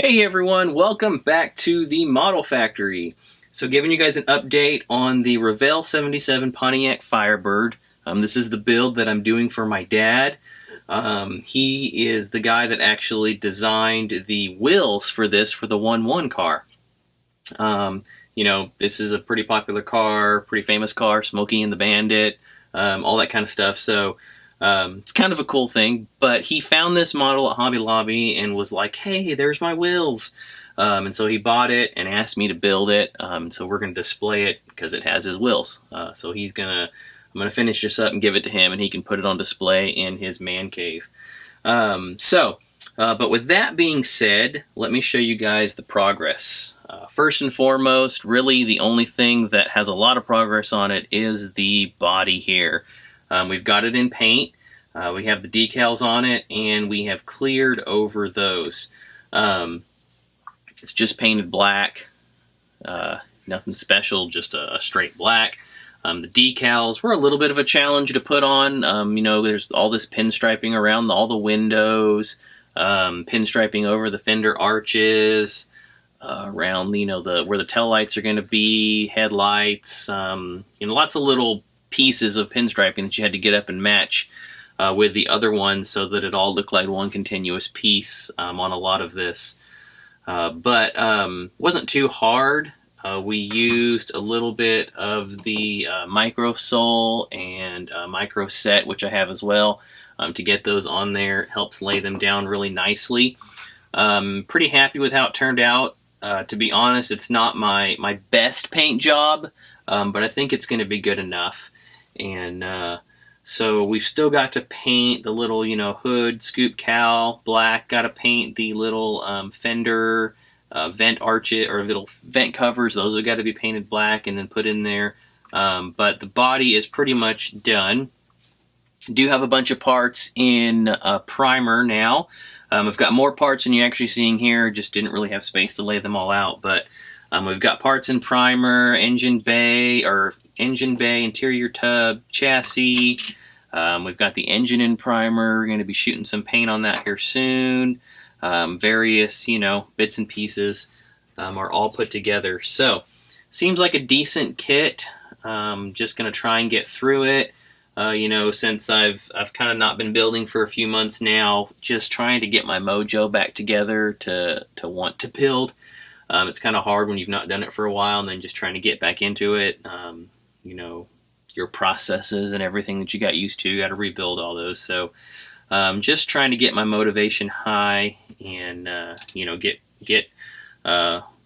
Hey everyone, welcome back to the Model Factory. So giving you guys an update on the Revell 77 Pontiac Firebird. This is the build that I'm doing for my dad. He is the guy that actually designed the wheels for this for the 1-1 car. This is a pretty popular car, pretty famous car, Smokey and the Bandit, all that kind of stuff. So it's kind of a cool thing, but he found this model at Hobby Lobby and was like, hey, there's my wheels. And so he bought it and asked me to build it. So we're going to display it because it has his wheels. So I'm going to finish this up and give it to him, and he can put it on display in his man cave. But with that being said, let me show you guys the progress. First and foremost, really the only thing that has a lot of progress on it is the body here. We've got it in paint, we have the decals on it, and we have cleared over those. It's just painted black, nothing special, just a straight black. The decals were a little bit of a challenge to put on. There's all this pinstriping around all the windows, pinstriping over the fender arches, around where the tail lights are going to be, headlights, lots of little pieces of pinstriping that you had to get up and match with the other ones so that it all looked like one continuous piece on a lot of this. But wasn't too hard. We used a little bit of the micro sole and micro set, which I have as well, to get those on there. It helps lay them down really nicely. Pretty happy with how it turned out. To be honest, it's not my best paint job, but I think it's going to be good enough. And so we've still got to paint the little, hood, scoop cowl, black. Got to paint the little fender vent arches or little vent covers. Those have got to be painted black and then put in there. But the body is pretty much done. Do have a bunch of parts in primer now. I've got more parts than you're actually seeing here. Just didn't really have space to lay them all out. But we've got parts in primer, engine bay, interior tub, chassis. We've got the engine in primer. We're going to be shooting some paint on that here soon. Various, bits and pieces are all put together. So, seems like a decent kit. Just going to try and get through it. Since I've kind of not been building for a few months now, just trying to get my mojo back together to want to build. It's kind of hard when you've not done it for a while and then just trying to get back into it. Your processes and everything that you got used to, you got to rebuild all those. So just trying to get my motivation high and, get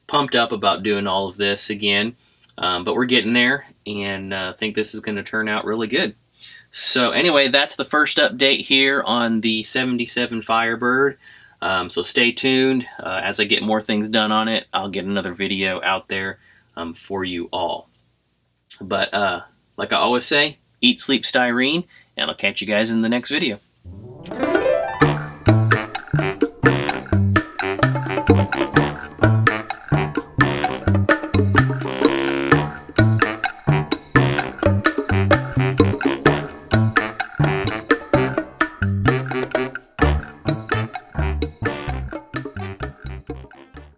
pumped up about doing all of this again. But we're getting there, and I think this is going to turn out really good. So anyway, that's the first update here on the 77 Firebird. So stay tuned. As I get more things done on it, I'll get another video out there for you all. But like I always say, eat, sleep, styrene, and I'll catch you guys in the next video.